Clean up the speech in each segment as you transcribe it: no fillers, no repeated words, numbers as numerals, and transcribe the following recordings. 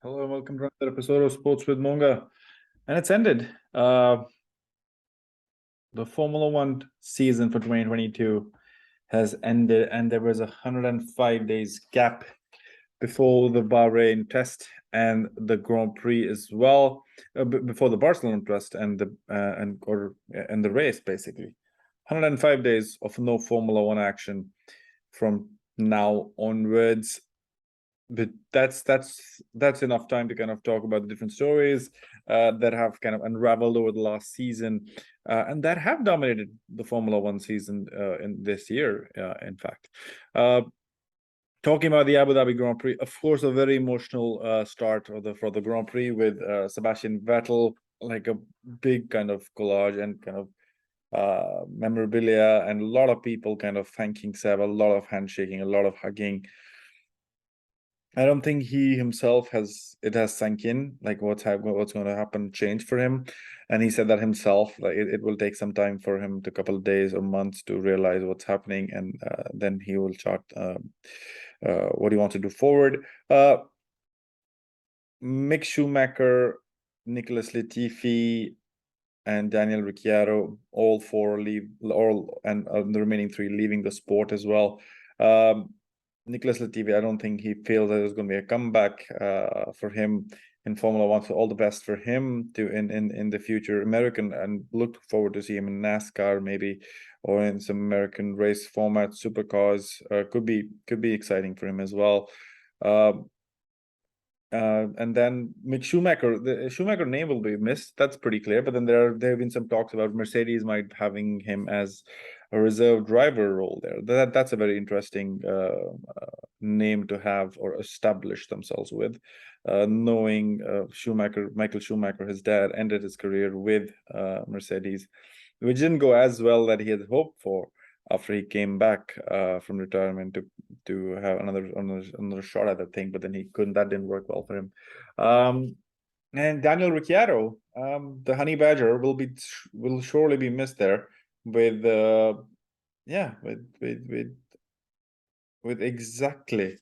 Hello and welcome to another episode of Sports with Monga. And it's ended. The Formula One season for 2022 has ended, and there was 105 days gap before the Bahrain test and the Grand Prix as well, before the Barcelona test and the race, basically. 105 days of no Formula One action from now onwards. But that's enough time to kind of talk about the different stories that have kind of unraveled over the last season and that have dominated the Formula One season in this year, in fact. Talking about the Abu Dhabi Grand Prix, of course, a very emotional start for the Grand Prix with Sebastian Vettel, like a big kind of collage and kind of memorabilia, and a lot of people kind of thanking Seb, a lot of handshaking, a lot of hugging. I don't think he himself has sunk in, like what's going to happen, change for him. And he said that himself, like it will take some time for him, to a couple of days or months, to realize what's happening, and then he will chart what he wants to do forward. Mick Schumacher, Nicholas Latifi, and Daniel Ricciardo, all four leave, and the remaining three leaving the sport as well. Nicholas Latifi, I don't think he feels that there's going to be a comeback for him in Formula One. So all the best for him in the future, American, and look forward to see him in NASCAR maybe, or in some American race format, supercars. Could be exciting for him as well. And then Mick Schumacher, the Schumacher name will be missed. That's pretty clear. But then there have been some talks about Mercedes might having him as a reserve driver role there. That's a very interesting name to have or establish themselves with, knowing Michael Schumacher, his dad, ended his career with Mercedes, which didn't go as well that he had hoped for after he came back from retirement to have another shot at that thing, but then he couldn't. That didn't work well for him. And Daniel Ricciardo, the Honey Badger, will surely be missed there with exactly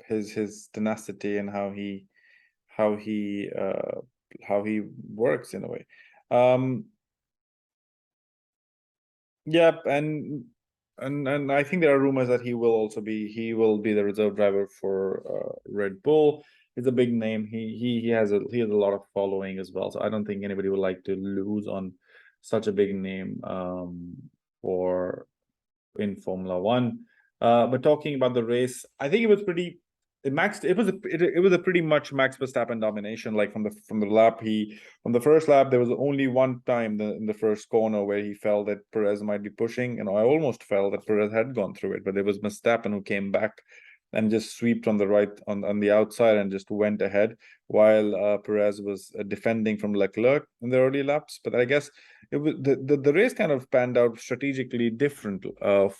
his tenacity and how he works in a way. Yep, and I think there are rumors that he will be the reserve driver for Red Bull. He's a big name. He has a lot of following as well. So I don't think anybody would like to lose on such a big name for in Formula One. But talking about the race, I think it was pretty. It was a pretty much Max Verstappen domination. Like from the first lap, there was only one time in the first corner where he felt that Perez might be pushing. I almost felt that Perez had gone through it, but it was Verstappen who came back and just swept on the right on the outside and just went ahead, while Perez was defending from Leclerc in the early laps. But I guess it was the race kind of panned out strategically different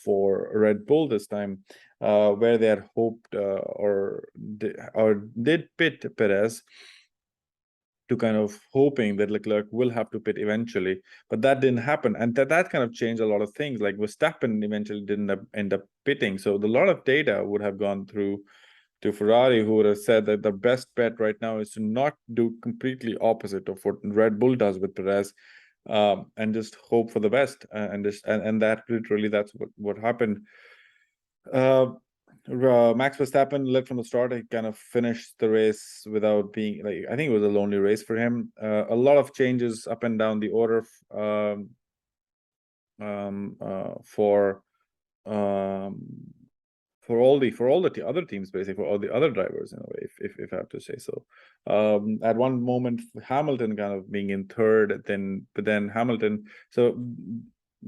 for Red Bull this time, where they had hoped or did pit Perez, to kind of hoping that Leclerc will have to pit eventually, but that didn't happen, and that kind of changed a lot of things. Like Verstappen eventually didn't end up pitting, so a lot of data would have gone through to Ferrari, who would have said that the best bet right now is to not do completely opposite of what Red Bull does with Perez, and just hope for the best, and that literally that's what happened. Max Verstappen led from the start. He kind of finished the race without being I think it was a lonely race for him. A lot of changes up and down the order for all the other teams, basically, for all the other drivers in a way, if I have to say so. At one moment, Hamilton kind of being in third, but then Hamilton. So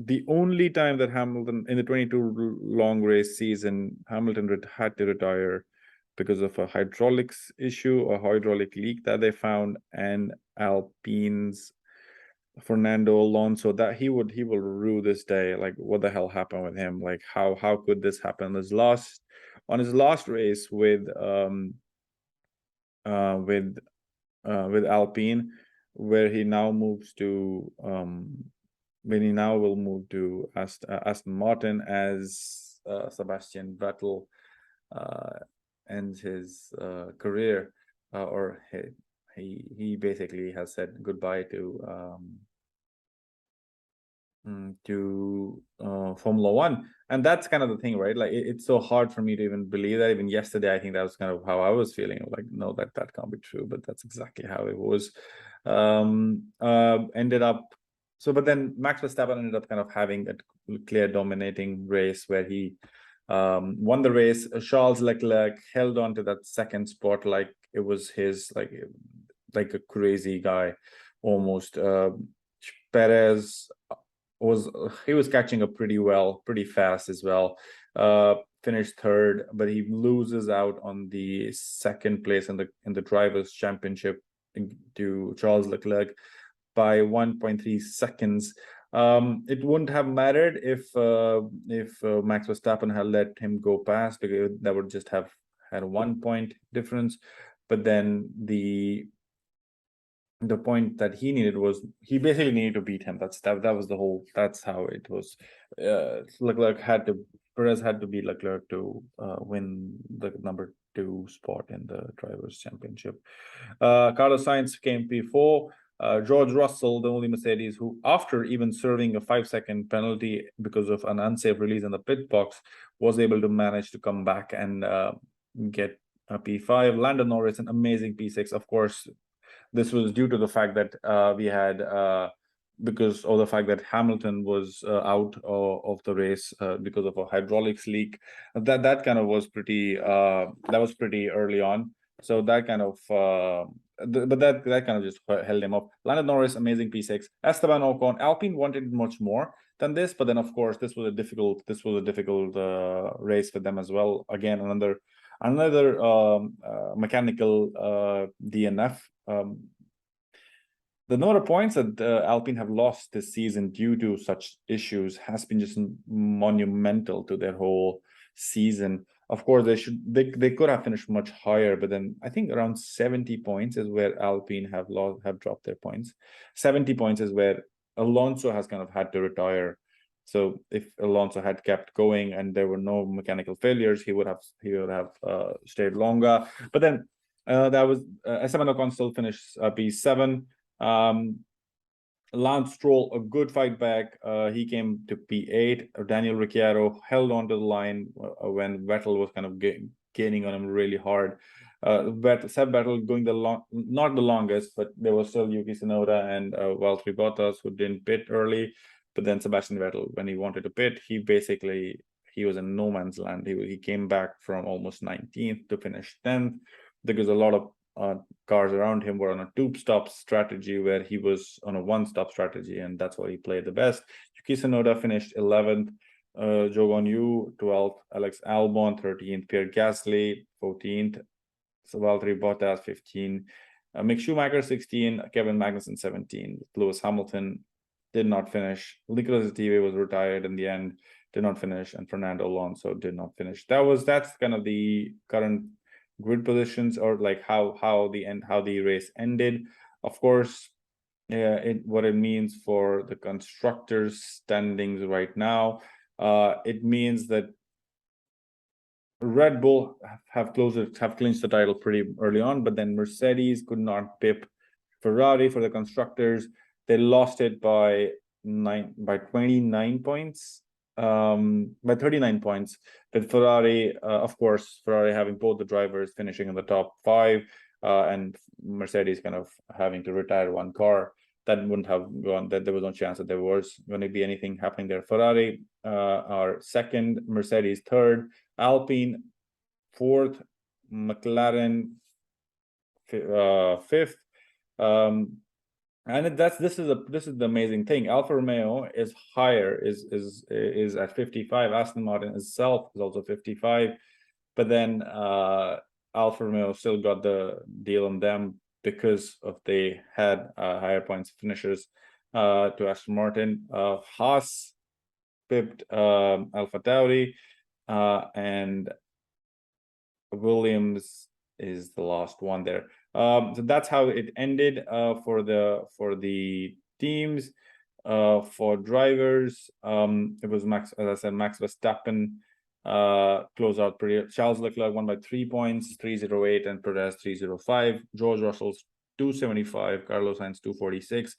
the only time that Hamilton in the 22 long race season, Hamilton had to retire because of a hydraulics issue or hydraulic leak that they found, and Alpine's Fernando Alonso, that he will rue this day. Like, what the hell happened with him? Like, how could this happen? His last race with Alpine, where he now moves to when he now will move to Aston Martin as Sebastian Vettel ends his career, or he basically has said goodbye to Formula One. And that's kind of the thing, right? Like it's so hard for me to even believe that. Even yesterday, I think that was kind of how I was feeling. Like, no, that can't be true, but that's exactly how it was. Ended up so, but then Max Verstappen ended up kind of having a clear dominating race where he won the race. Charles Leclerc held on to that second spot like it was his, like a crazy guy almost. Perez he was catching up pretty fast as well. Finished third, but he loses out on the second place in the drivers' championship to Charles Leclerc by 1.3 seconds. It wouldn't have mattered if Max Verstappen had let him go past, because that would just have had a 1 point difference. But then the point that he needed was, he basically needed to beat him. That was the whole. That's how it was. Perez had to beat Leclerc to win the number 2 spot in the drivers' championship. Carlos Sainz came P4. George Russell, the only Mercedes who, after even serving a 5-second penalty because of an unsafe release in the pit box, was able to manage to come back and get a P5. Lando Norris, an amazing P6. Of course, this was due to the fact that we had because of the fact that Hamilton was out of the race because of a hydraulics leak. That kind of was pretty early on. So that kind of but that kind of just held him up. Lando Norris, amazing P6. Esteban Ocon, Alpine wanted much more than this, but then of course this was a difficult race for them as well. Again, another mechanical DNF. The number of points that Alpine have lost this season due to such issues has been just monumental to their whole season. Of course, they could have finished much higher, but then I think around 70 points is where Alpine have dropped their points. 70 points is where Alonso has kind of had to retire. So if Alonso had kept going and there were no mechanical failures, he would have stayed longer. But then that was Esteban Ocon still finished P7. Lance Stroll, a good fight back. He came to P8. Daniel Ricciardo held on to the line when Vettel was kind of gaining on him really hard. Seb Vettel going not the longest, but there was still Yuki Tsunoda and Valtteri Bottas who didn't pit early. But then Sebastian Vettel, when he wanted to pit, he was in no man's land. He came back from almost 19th to finish 10th, because a lot of cars around him were on a two-stop strategy, where he was on a one-stop strategy, and that's what he played the best. Yuki Tsunoda finished 11th, Zhou Guanyu 12th, Alex Albon 13th, Pierre Gasly 14th, Valtteri Bottas 15th, Mick Schumacher 16, Kevin Magnussen 17, Lewis Hamilton did not finish. Nicolas Latifi was retired in the end, did not finish, and Fernando Alonso did not finish. That's kind of the current grid positions, or like how the race ended. Of course, what it means for the constructors standings right now, it means that Red Bull have clinched the title pretty early on, but then Mercedes could not pip Ferrari for the constructors. They lost it by 29 points, by 39 points. With Ferrari, of course, Ferrari having both the drivers finishing in the top 5, and Mercedes kind of having to retire one car. That wouldn't have gone. That there was no chance that there was going to be anything happening there. Ferrari are second, Mercedes third, Alpine fourth, McLaren fifth. And this is the amazing thing. Alfa Romeo is higher, is at 55. Aston Martin itself is also 55, but then Alfa Romeo still got the deal on them because they had higher points finishers to Aston Martin. Haas pipped Alpha Tauri, and Williams is the last one there. So that's how it ended for the teams. For drivers, it was Max Verstappen close out pretty. Charles Leclerc won by 3 points, 308, and Perez 305. George Russell's 275, Carlos Sainz 246.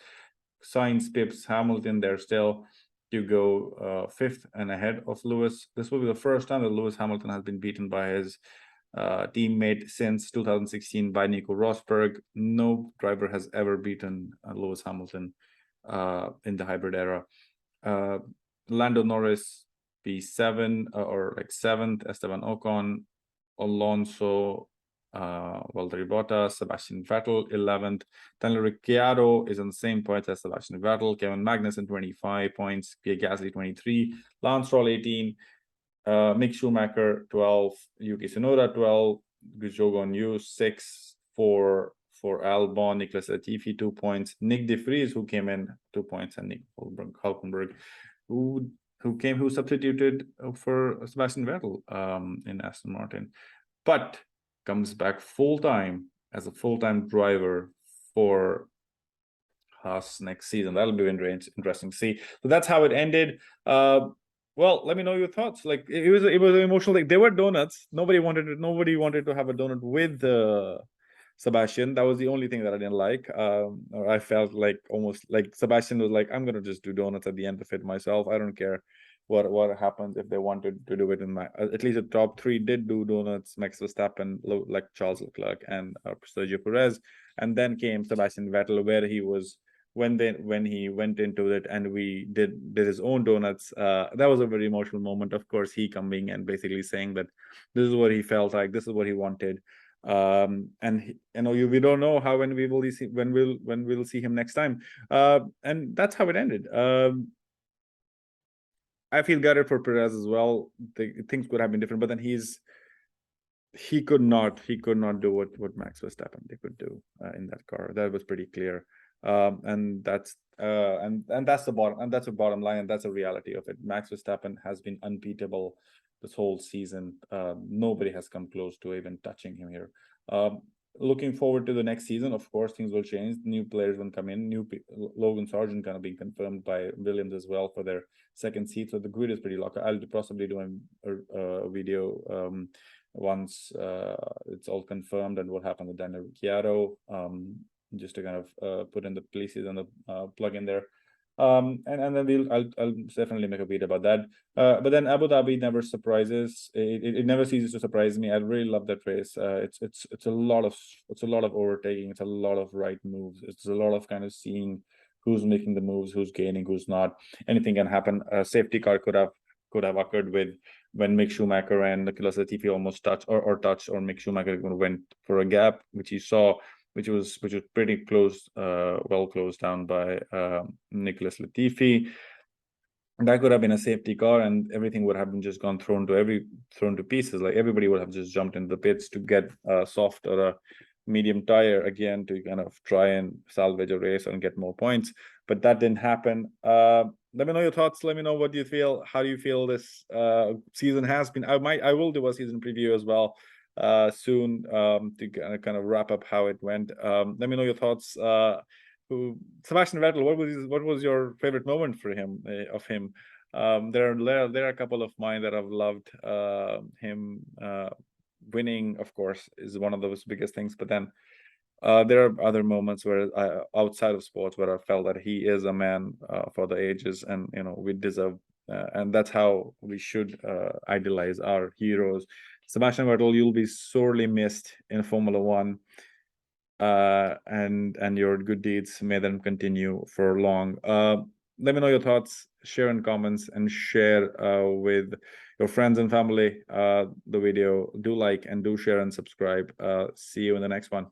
Sainz, Pips, Hamilton, they're still to go fifth and ahead of Lewis. This will be the first time that Lewis Hamilton has been beaten by his teammate since 2016 by Nico Rosberg. No driver has ever beaten Lewis Hamilton in the hybrid era. Lando Norris P7 or like 7th, Esteban Ocon, Alonso, Valtteri Bottas, Sebastian Vettel 11th. Daniel Ricciardo is on the same points as Sebastian Vettel. Kevin Magnussen 25 points, Pierre Gasly 23, Lance Stroll 18, Mick Schumacher 12, Yuki Tsunoda 12, Gujogon Yu 6 for Albon, Nicholas Latifi 2 points, Nick De Vries who came in 2 points, and Nick Hulkenberg who substituted for Sebastian Vettel in Aston Martin, but comes back full-time as a full-time driver for Haas next season. That'll be interesting to see. So that's how it ended. Well, let me know your thoughts. Like it was an emotional thing. There were donuts. Nobody wanted to have a donut with Sebastian. That was the only thing that I didn't like. Or I felt like almost like Sebastian was like, I'm gonna just do donuts at the end of it myself. I don't care what happens if they wanted to do it in my. At least the top three did do donuts: Max Verstappen, like Charles Leclerc, and Sergio Perez. And then came Sebastian Vettel, where he was when he went into it, and we did his own donuts. That was a very emotional moment. Of course, he coming and basically saying that this is what he felt like, this is what he wanted. And we don't know how when we'll see him next time. And that's how it ended. I feel gutted for Perez as well. Things could have been different, but then he could not do what Max Verstappen they could do in that car. That was pretty clear. And that's the bottom line, and that's a reality of it. Max Verstappen has been unbeatable this whole season. Nobody has come close to even touching him here. Looking forward to the next season. Of course, things will change. New players will come in. Logan Sargent kind of being confirmed by Williams as well for their second seat. So the grid is pretty locked. I'll possibly do a video once it's all confirmed and what happened with Daniel Ricciardo. Just to kind of put in the places and the plug in there. And then I'll definitely make a video about that. But then Abu Dhabi never surprises. It never ceases to surprise me. I really love that race. It's a lot of overtaking. It's a lot of right moves. It's a lot of kind of seeing who's making the moves, who's gaining, who's not. Anything can happen. A safety car could have occurred with when Mick Schumacher and Nicholas Latifi almost touched, or Mick Schumacher went for a gap, which you saw. Which was pretty close, well closed down by Nicholas Latifi. That could have been a safety car, and everything would have been just gone thrown to pieces. Like everybody would have just jumped into the pits to get a soft or a medium tire again to kind of try and salvage a race and get more points. But that didn't happen. Let me know your thoughts. Let me know what you feel. How do you feel this season has been? I will do a season preview as well soon to kind of wrap up how it went. Let me know your thoughts. Sebastian Vettel, what was your favorite moment for him of him? There are a couple of mine that I've loved. Him winning, of course, is one of those biggest things. But then there are other moments where outside of sports where I felt that he is a man for the ages, and we deserve. And that's how we should idolize our heroes. Sebastian Vettel, you'll be sorely missed in Formula One, and your good deeds, may them continue for long. Let me know your thoughts, share in comments, and share with your friends and family the video. Do like and do share and subscribe. See you in the next one.